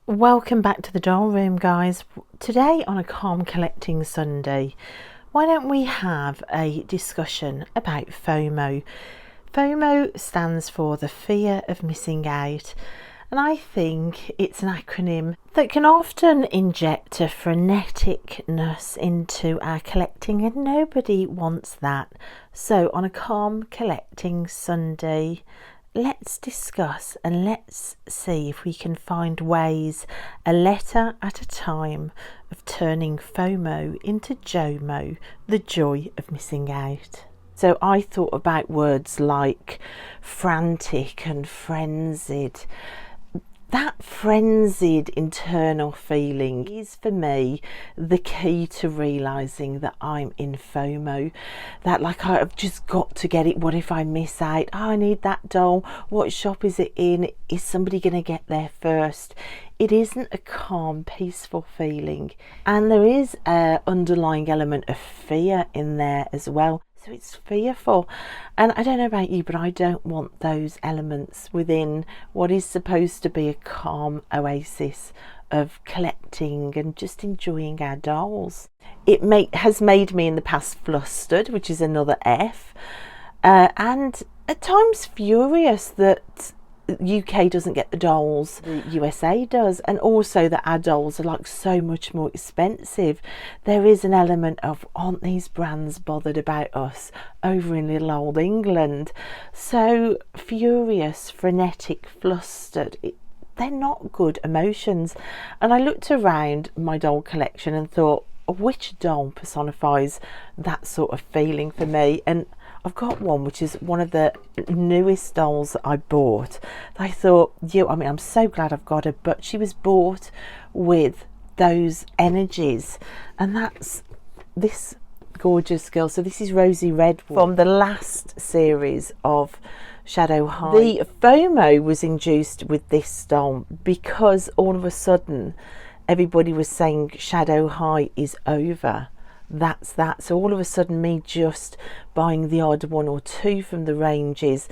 Welcome back to the doll room, guys. Today on a calm collecting Sunday, why don't we have a discussion about FOMO. FOMO stands for the fear of missing out, and I think it's an acronym that can often inject a freneticness into our collecting, and nobody wants that. So on a calm collecting Sunday, let's discuss and let's see if we can find ways, a letter at a time, of turning FOMO into JOMO, the joy of missing out. So I thought about words like frantic and frenzied. That frenzied internal feeling is for me the key to realising that I'm in FOMO. That like I've just got to get it. What if I miss out? Oh, I need that doll. What shop is it in? Is somebody going to get there first? It isn't a calm, peaceful feeling. And there is an underlying element of fear in there as well. So it's fearful, and I don't know about you, but I don't want those elements within what is supposed to be a calm oasis of collecting and just enjoying our dolls. It has made me in the past flustered, which is another F, and at times furious that UK doesn't get the dolls the USA does, and also that our dolls are like so much more expensive. There is an element of, aren't these brands bothered about us over in little old England? So furious, frenetic, flustered, they're not good emotions. And I looked around my doll collection and thought, which doll personifies that sort of feeling for me? And I've got one which is one of the newest dolls that I bought. I thought, I'm so glad I've got her, but she was bought with those energies, and that's this gorgeous girl. So this is Rosie Redwood from the last series of Shadow High. The FOMO was induced with this doll because all of a sudden everybody was saying Shadow High is over. That's that. So all of a sudden, me just buying the odd one or two from the ranges,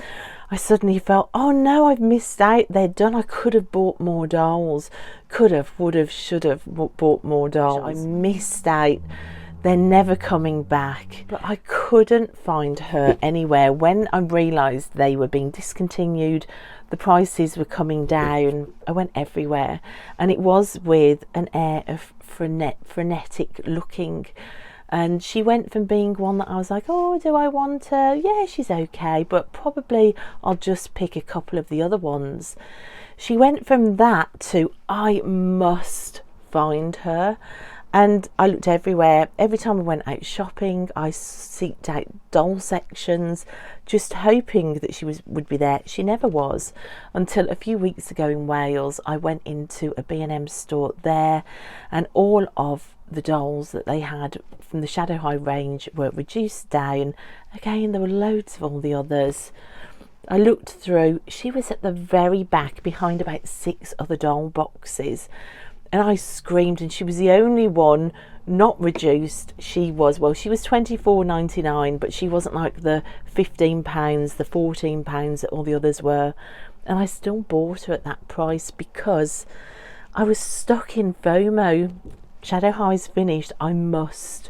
I suddenly felt, oh no, I've missed out. They're done. I could have bought more dolls. Could have, would have, should have bought more dolls. I missed out. They're never coming back. But I couldn't find her anywhere. When I realised they were being discontinued, the prices were coming down, I went everywhere, and it was with an air of frenetic looking. And she went from being one that I was like, oh, do I want her? Yeah, she's okay, but probably I'll just pick a couple of the other ones. She went from that to, I must find her. And I looked everywhere. Every time I went out shopping, I seeked out doll sections, just hoping that she would be there. She never was, until a few weeks ago in Wales. I went into a B&M store there, and all of the dolls that they had from the Shadow High range were reduced down. Again, there were loads of all the others. I looked through. She was at the very back behind about 6 other doll boxes. And I screamed, and she was the only one not reduced. She was £24.99, but she wasn't like the £15, the £14 that all the others were. And I still bought her at that price because I was stuck in FOMO. Shadow High's finished. I must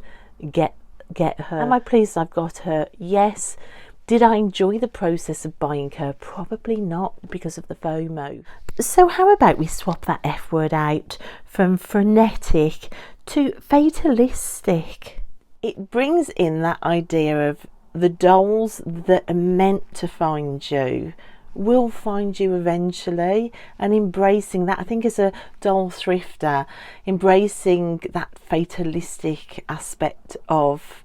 get her. Am I pleased I've got her? Yes. Did I enjoy the process of buying her? Probably not, because of the FOMO. So how about we swap that F word out from frenetic to fatalistic? It brings in that idea of the dolls that are meant to find you will find you eventually, and embracing that. I think as a doll thrifter, embracing that fatalistic aspect of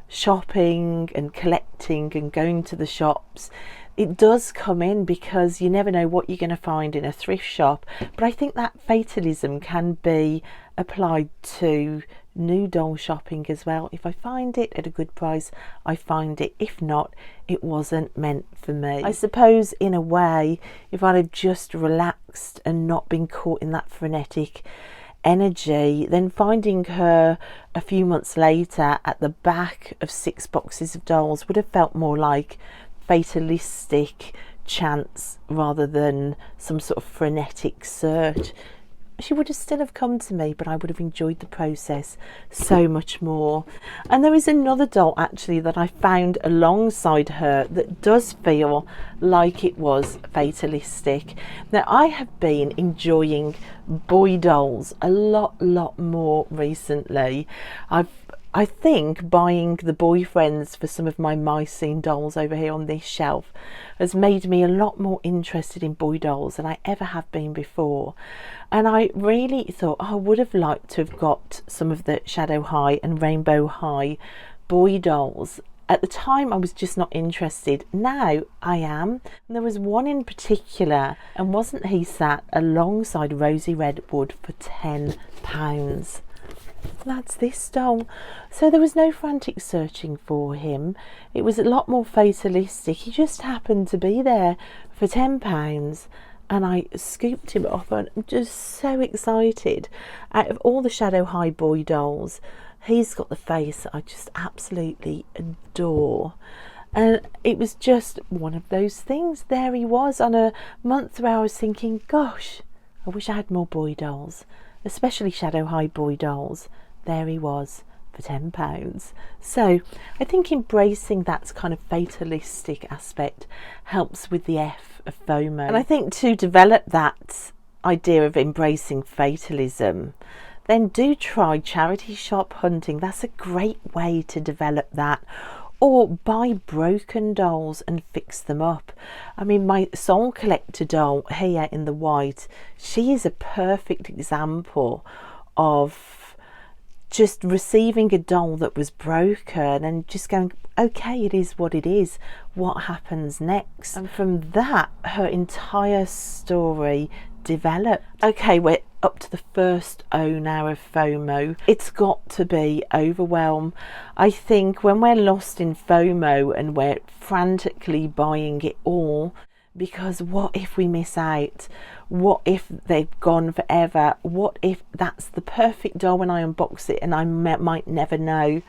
shopping and collecting and going to the shops, it does come in because you never know what you're going to find in a thrift shop. But I think that fatalism can be applied to new doll shopping as well. If I find it at a good price, I find it. If not, it wasn't meant for me. I suppose in a way, if I'd have just relaxed and not been caught in that frenetic energy, then finding her a few months later at the back of 6 boxes of dolls would have felt more like fatalistic chance rather than some sort of frenetic search. she would have still have come to me, but I would have enjoyed the process so much more. And there is another doll actually that I found alongside her that does feel like it was fatalistic. Now, I have been enjoying boy dolls a lot more recently. I think buying the boyfriends for some of my Mycene dolls over here on this shelf has made me a lot more interested in boy dolls than I ever have been before. And I really thought I would have liked to have got some of the Shadow High and Rainbow High boy dolls. At the time I was just not interested. Now I am. And there was one in particular, and wasn't he sat alongside Rosie Redwood for £10? That's this doll. So there was no frantic searching for him. It was a lot more fatalistic. He just happened to be there for £10, and I scooped him up, and I'm just so excited. Out of all the Shadow High boy dolls, he's got the face that I just absolutely adore. And it was just one of those things. There he was on a month where I was thinking, gosh, I wish I had more boy dolls, especially Shadow High boy dolls. There he was for £10. So I think embracing that kind of fatalistic aspect helps with the F of FOMO. And I think to develop that idea of embracing fatalism, then do try charity shop hunting. That's a great way to develop that. Or buy broken dolls and fix them up. I mean, my Soul Collector doll here in the white, she is a perfect example of just receiving a doll that was broken and just going, okay, it is what it is. What happens next? And from that, her entire story developed. Okay, we're up to the first O now of FOMO. It's got to be Overwhelm. I think when we're lost in FOMO and we're frantically buying it all, because what if we miss out? What if they've gone forever? What if that's the perfect doll when I unbox it and I might never know?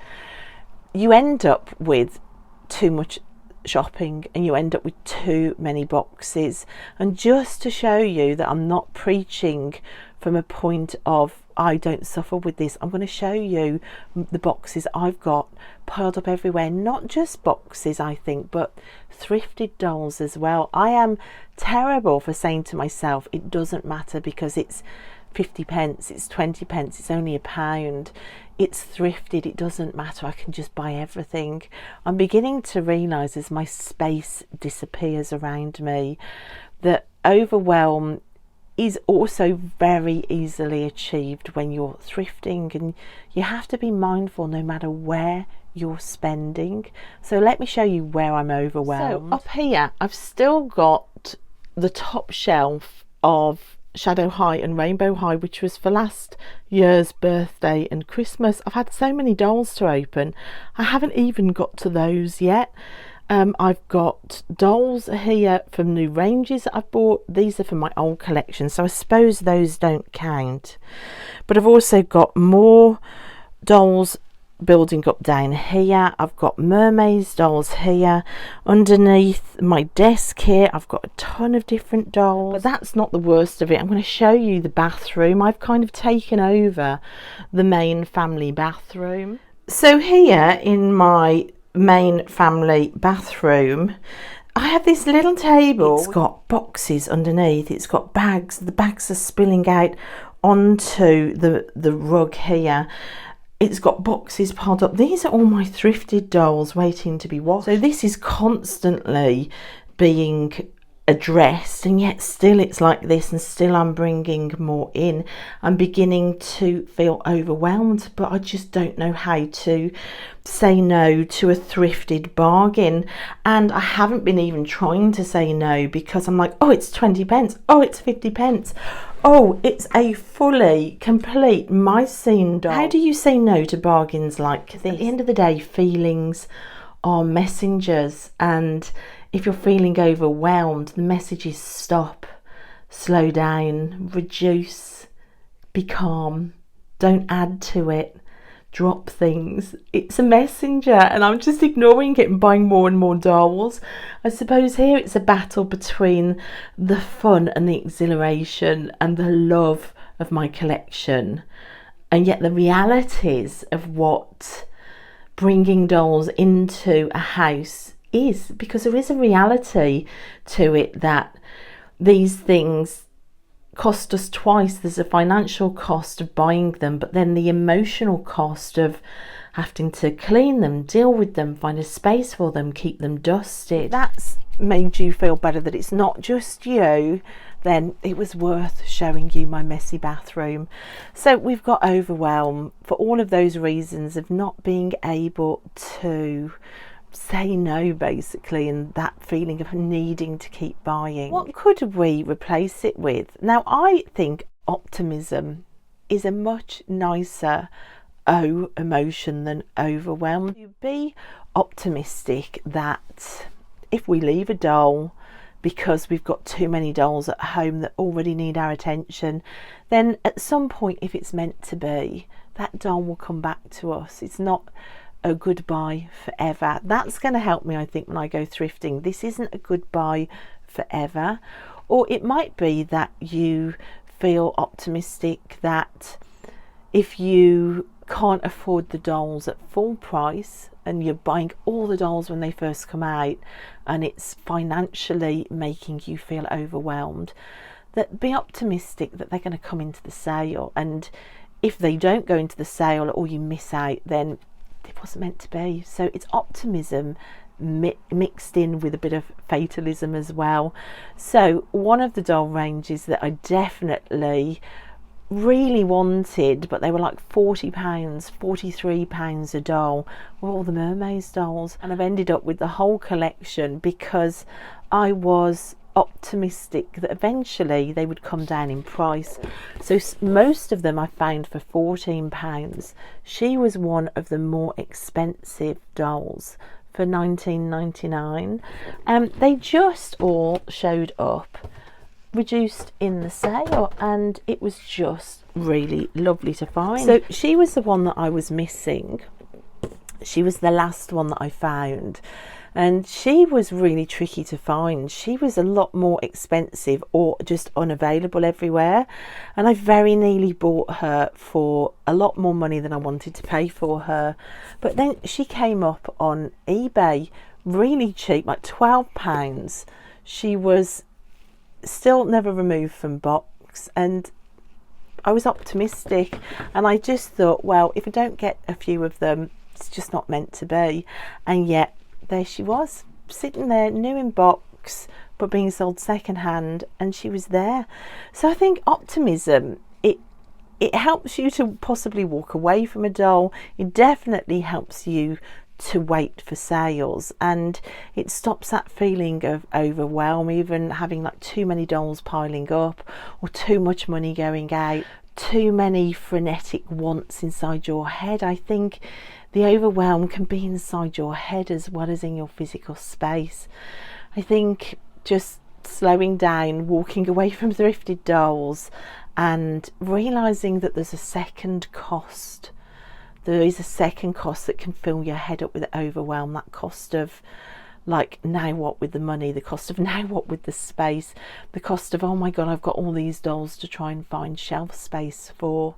You end up with too much shopping and you end up with too many boxes. And just to show you that I'm not preaching from a point of I don't suffer with this, I'm going to show you the boxes I've got piled up everywhere. Not just boxes, I think, but thrifted dolls as well. I am terrible for saying to myself it doesn't matter because it's 50p, it's 20p, it's only £1, it's thrifted, it doesn't matter, I can just buy everything. I'm beginning to realise as my space disappears around me that Overwhelm is also very easily achieved when you're thrifting, and you have to be mindful no matter where you're spending. So let me show you where I'm overwhelmed. So up here I've still got the top shelf of Shadow High and Rainbow High, which was for last year's birthday and Christmas. I've had so many dolls to open, I haven't even got to those yet. I've got dolls here from new ranges that I've bought. These are from my old collection, so I suppose those don't count. But I've also got more dolls building up down here. I've got mermaids dolls here. Underneath my desk here I've got a ton of different dolls, but that's not the worst of it. I'm going to show you the bathroom. I've kind of taken over the main family bathroom. So here in my main family bathroom I have this little table. It's got boxes underneath, it's got bags, the bags are spilling out onto the rug here. It's got boxes piled up. These are all my thrifted dolls waiting to be washed. So this is constantly being addressed, and yet still it's like this, and still I'm bringing more in. I'm beginning to feel overwhelmed, but I just don't know how to say no to a thrifted bargain. And I haven't been even trying to say no because I'm like, oh, it's 20p, oh, it's 50p, oh, it's a fully complete Mycene doll. How do you say no to bargains like this? At the end of the day, feelings are messengers, and if you're feeling overwhelmed, the message is stop, slow down, reduce, be calm, don't add to it, drop things. It's a messenger, and I'm just ignoring it and buying more and more dolls. I suppose here it's a battle between the fun and the exhilaration and the love of my collection, and yet the realities of what bringing dolls into a house is, because there is a reality to it that these things cost us twice. There's a financial cost of buying them, but then the emotional cost of having to clean them, deal with them, find a space for them, keep them dusted. That's made you feel better that it's not just you, then it was worth showing you my messy bathroom. So we've got Overwhelm for all of those reasons of not being able to say no, basically, and that feeling of needing to keep buying. What could we replace it with? Now, I think Optimism is a much nicer emotion than Overwhelm. To be optimistic that if we leave a doll because we've got too many dolls at home that already need our attention, then at some point, if it's meant to be, that doll will come back to us. It's not a goodbye forever. That's going to help me, I think, when I go thrifting. This isn't a goodbye forever. Or it might be that you feel optimistic that if you can't afford the dolls at full price and you're buying all the dolls when they first come out and it's financially making you feel overwhelmed, that be optimistic that they're going to come into the sale, and if they don't go into the sale or you miss out, then it wasn't meant to be. So it's optimism mixed in with a bit of fatalism as well. So one of the doll ranges that I definitely really wanted, but they were like £40, £43 a doll, were all the mermaids dolls, and I've ended up with the whole collection because I was optimistic that eventually they would come down in price. So most of them I found for £14. She was one of the more expensive dolls for £19.99. They just all showed up reduced in the sale, and it was just really lovely to find. So she was the one that I was missing. She was the last one that I found, and she was really tricky to find. She was a lot more expensive or just unavailable everywhere, and I very nearly bought her for a lot more money than I wanted to pay for her. But then she came up on eBay really cheap, like £12. She was still never removed from box, and I was optimistic, and I just thought, well, if I don't get a few of them, it's just not meant to be. And yet there she was, sitting there, new in box but being sold second hand, and she was there. So I think optimism, it helps you to possibly walk away from a doll. It definitely helps you to wait for sales, and it stops that feeling of overwhelm, even having like too many dolls piling up or too much money going out, too many frenetic wants inside your head. I think the overwhelm can be inside your head as well as in your physical space. I think just slowing down, walking away from thrifted dolls, and realizing that there's a second cost. There is a second cost that can fill your head up with overwhelm. That cost of, like, now what with the money, the cost of now what with the space, the cost of, oh my God, I've got all these dolls to try and find shelf space for.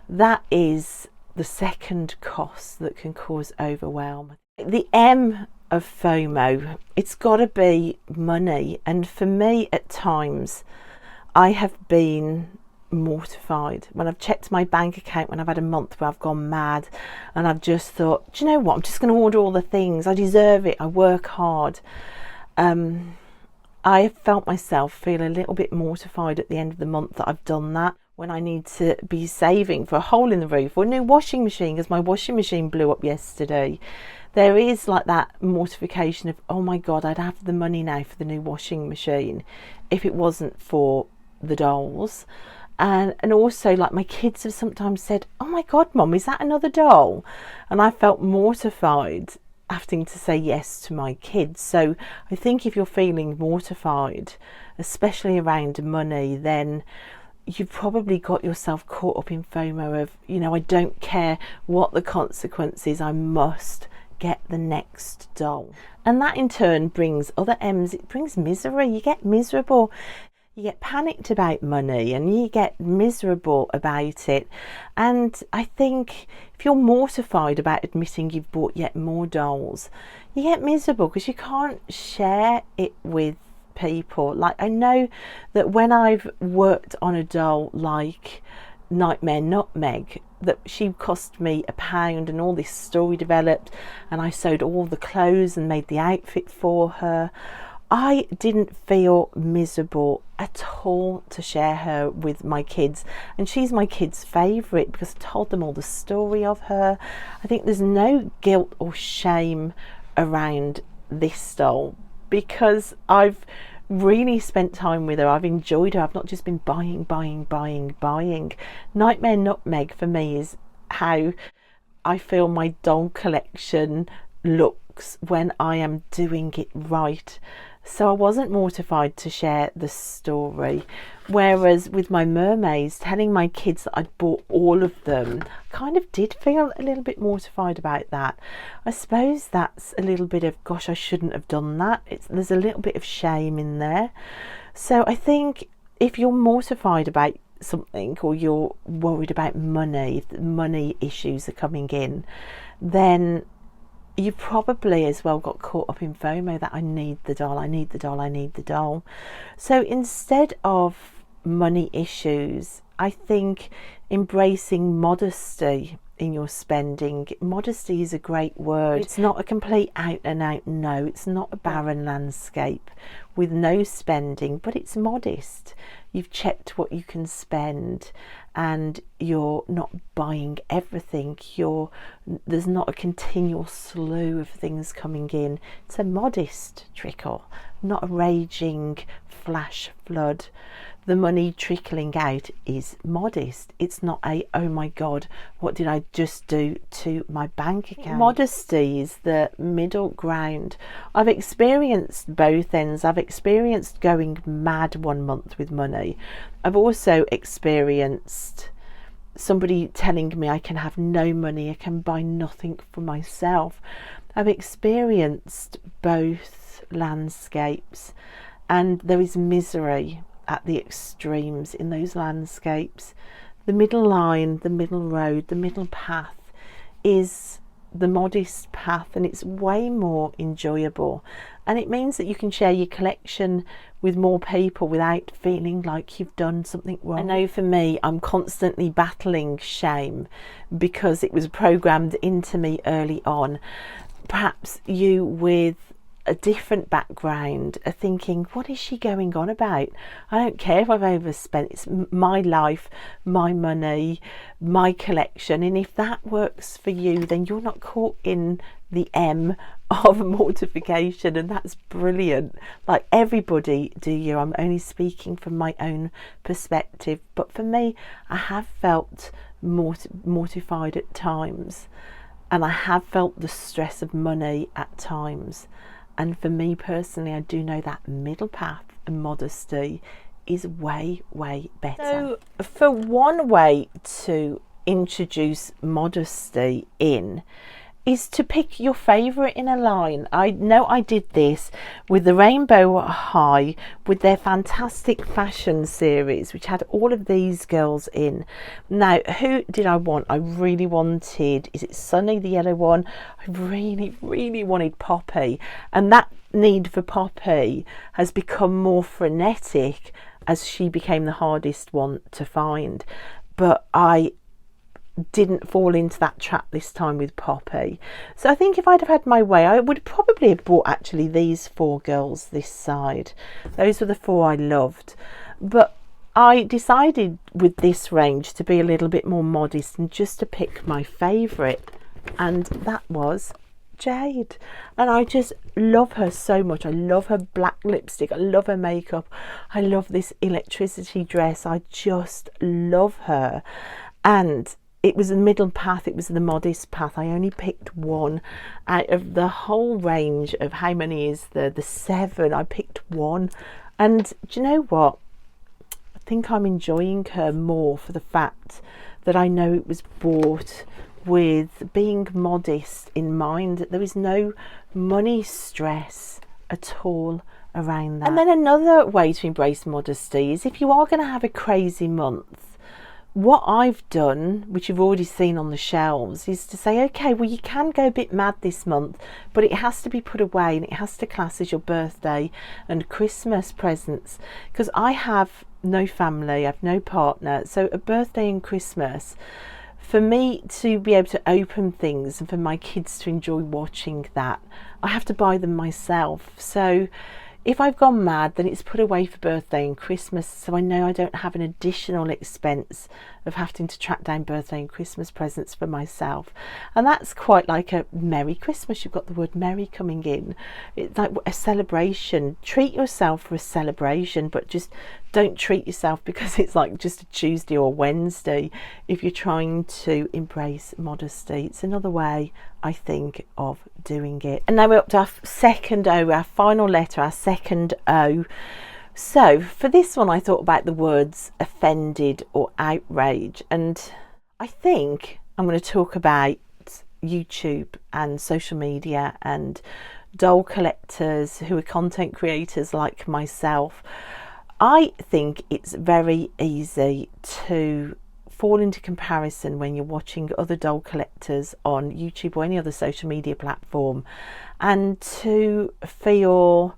That is the second cost that can cause overwhelm. The M of FOMO, it's got to be money. And for me, at times, I have been mortified when I've checked my bank account, when I've had a month where I've gone mad and I've just thought, do you know what, I'm just going to order all the things. I deserve it, I work hard. I have felt myself feel a little bit mortified at the end of the month that I've done that, when I need to be saving for a hole in the roof or a new washing machine because my washing machine blew up yesterday. There is like that mortification of, oh my God, I'd have the money now for the new washing machine if it wasn't for the dolls. And also, like, my kids have sometimes said, oh my God, Mum, is that another doll? And I felt mortified having to say yes to my kids. So I think if you're feeling mortified, especially around money, then you've probably got yourself caught up in FOMO of, you know, I don't care what the consequence is, I must get the next doll. And that in turn brings other M's. It brings misery. You get miserable. You get panicked about money and you get miserable about it. And I think if you're mortified about admitting you've bought yet more dolls, you get miserable because you can't share it with people. Like, I know that when I've worked on a doll like Nightmare Nutmeg, that she cost me £1 and all this story developed and I sewed all the clothes and made the outfit for her, I didn't feel miserable at all to share her with my kids. And she's my kids' favourite because I told them all the story of her. I think there's no guilt or shame around this doll because I've really spent time with her. I've enjoyed her. I've not just been buying. Nightmare Nutmeg for me is how I feel my doll collection looks when I am doing it right. So I wasn't mortified to share the story. Whereas with my mermaids, telling my kids that I'd bought all of them, kind of did feel a little bit mortified about that. I suppose that's a little bit of, gosh, I shouldn't have done that. There's a little bit of shame in there. So I think if you're mortified about something or you're worried about money, if the money issues are coming in, then you probably as well got caught up in FOMO that I need the doll. So instead of money issues, I think embracing modesty in your spending. Modesty is a great word. It's not a complete out and out no. It's not a barren landscape with no spending, but it's modest. You've checked what you can spend and you're not buying everything. There's not a continual slew of things coming in. It's a modest trickle, not a raging flash flood. The money trickling out is modest. It's not a, oh my God, what did I just do to my bank account? Modesty is the middle ground. I've experienced both ends. I've experienced going mad one month with money. I've also experienced somebody telling me I can have no money, I can buy nothing for myself. I've experienced both landscapes, and there is misery at the extremes in those landscapes. The middle line, the middle road, the middle path is the modest path, and it's way more enjoyable, and it means that you can share your collection with more people without feeling like you've done something wrong. I know for me, I'm constantly battling shame because it was programmed into me early on. Perhaps you with a different background are thinking, what is she going on about? I don't care if I've overspent. It's my life, my money, my collection, and if that works for you, then you're not caught in the M of mortification, and that's brilliant. Like, everybody do you. I'm only speaking from my own perspective, but for me, I have felt mortified at times, and I have felt the stress of money at times. And for me personally, I do know that middle path and modesty is way, way better. So for one way to introduce modesty in is to pick your favourite in a line. I know I did this with the Rainbow High, with their fantastic fashion series, which had all of these girls in. Now, who did I want? I really wanted, is it Sunny, the yellow one? I really, really wanted Poppy. And that need for Poppy has become more frenetic as she became the hardest one to find. But I didn't fall into that trap this time with Poppy. So I think if I'd have had my way, I would probably have bought actually these 4 girls this side. Those were the 4 I loved. But I decided with this range to be a little bit more modest and just to pick my favourite, and that was Jade. And I just love her so much. I love her black lipstick, I love her makeup, I love this electricity dress. I just love her. And it was the middle path, it was the modest path. I only picked one out of the whole range of how many is there? The 7. I picked one. And do you know what? I think I'm enjoying her more for the fact that I know it was bought with being modest in mind. There is no money stress at all around that. And then another way to embrace modesty is if you are going to have a crazy month, what I've done, which you've already seen on the shelves, is to say, okay, well, you can go a bit mad this month, but it has to be put away and it has to class as your birthday and Christmas presents. Because I have no family, I have no partner, so a birthday and Christmas, for me to be able to open things and for my kids to enjoy watching that, I have to buy them myself. So if I've gone mad, then it's put away for birthday and Christmas, so I know I don't have an additional expense of having to track down birthday and Christmas presents for myself. And that's quite like a Merry Christmas. You've got the word Merry coming in. It's like a celebration. Treat yourself for a celebration, but just don't treat yourself because it's like just a Tuesday or Wednesday if you're trying to embrace modesty. It's another way, I think, of doing it. And now we're up to our second O, our final letter, our second O. So for this one, I thought about the words offended or outrage, and I think I'm going to talk about YouTube and social media and doll collectors who are content creators like myself. I think it's very easy to fall into comparison when you're watching other doll collectors on YouTube or any other social media platform, and to feel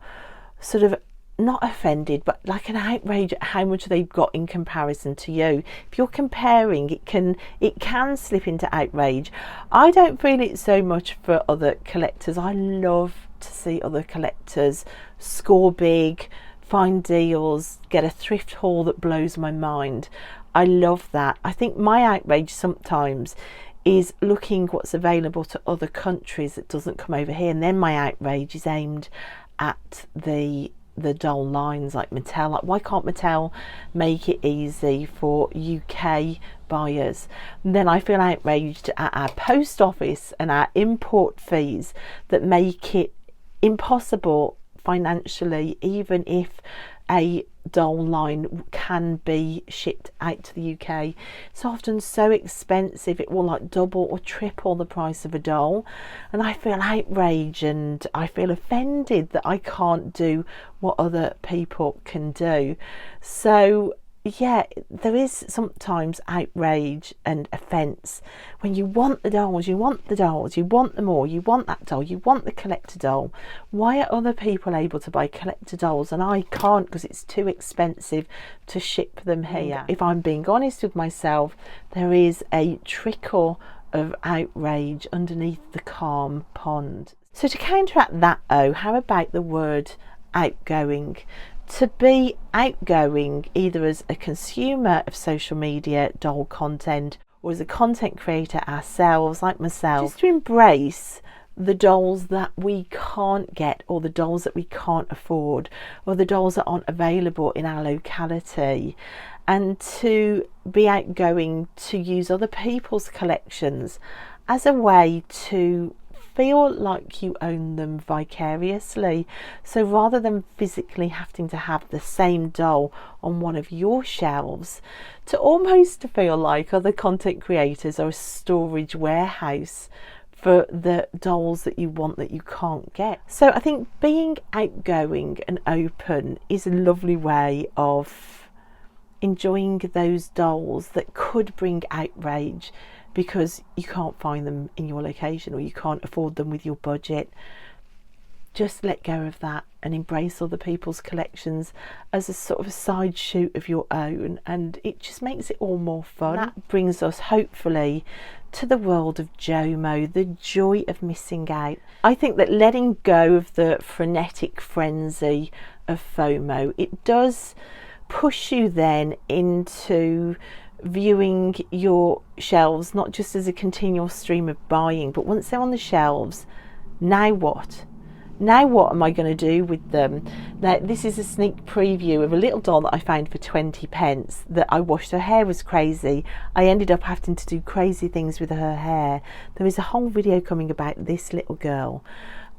sort of not offended, but like an outrage at how much they've got in comparison to you. If you're comparing, it can slip into outrage. I don't feel it so much for other collectors. I love to see other collectors score big, find deals, get a thrift haul that blows my mind. I love that. I think my outrage sometimes is looking what's available to other countries that doesn't come over here, and then my outrage is aimed at the doll lines like Mattel. Like, why can't Mattel make it easy for UK buyers? And then I feel outraged at our post office and our import fees that make it impossible financially, even if a doll line can be shipped out to the UK. It's often so expensive, it will like double or triple the price of a doll, and I feel outraged and I feel offended that I can't do what other people can do. So yeah, there is sometimes outrage and offence when you want the dolls, you want them all, you want that doll, you want the collector doll. Why are other people able to buy collector dolls and I can't because it's too expensive to ship them here? If I'm being honest with myself, there is a trickle of outrage underneath the calm pond. So to counteract that O, how about the word outgoing? To be outgoing either as a consumer of social media doll content or as a content creator ourselves, like myself, just to embrace the dolls that we can't get, or the dolls that we can't afford, or the dolls that aren't available in our locality, and to be outgoing, to use other people's collections as a way to feel like you own them vicariously. So rather than physically having to have the same doll on one of your shelves, to almost feel like other content creators are a storage warehouse for the dolls that you want that you can't get. So I think being outgoing and open is a lovely way of enjoying those dolls that could bring outrage because you can't find them in your location or you can't afford them with your budget. Just let go of that and embrace other people's collections as a sort of a side shoot of your own, and it just makes it all more fun. That brings us hopefully to the world of JOMO, the joy of missing out. I think that letting go of the frenetic frenzy of FOMO, it does push you then into viewing your shelves not just as a continual stream of buying, but once they're on the shelves, now what? Now what am I going to do with them? Now this is a sneak preview of a little doll that I found for 20 pence that I washed. Her hair was crazy. I ended up having to do crazy things with her hair. There is a whole video coming about this little girl.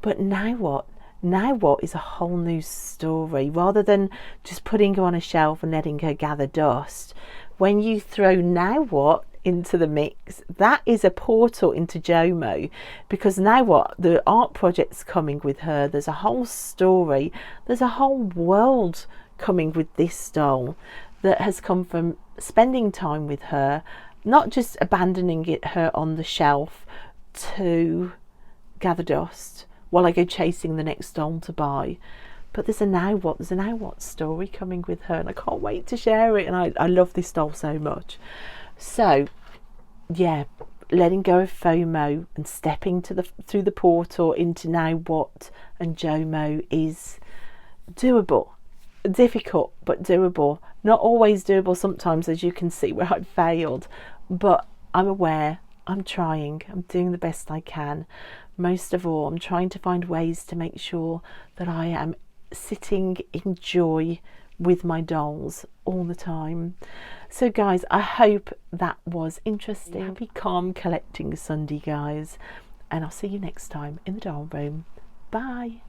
But now what? Now what is a whole new story. Rather than just putting her on a shelf and letting her gather dust, when you throw now what into the mix. That is a portal into JOMO, because now what, the art project's coming with her, there's a whole story, there's a whole world coming with this doll that has come from spending time with her, not just abandoning her on the shelf to gather dust while I go chasing the next doll to buy. But there's a now what story coming with her, and I can't wait to share it. And I love this doll so much. So yeah, letting go of FOMO and stepping through the portal into now what and JOMO is doable. Difficult but doable. Not always doable sometimes, as you can see where I've failed, but I'm aware, I'm trying, I'm doing the best I can. Most of all, I'm trying to find ways to make sure that I am sitting in joy with my dolls all the time. So guys, I hope that was interesting. Happy calm collecting Sunday, guys, and I'll see you next time in the doll room. Bye.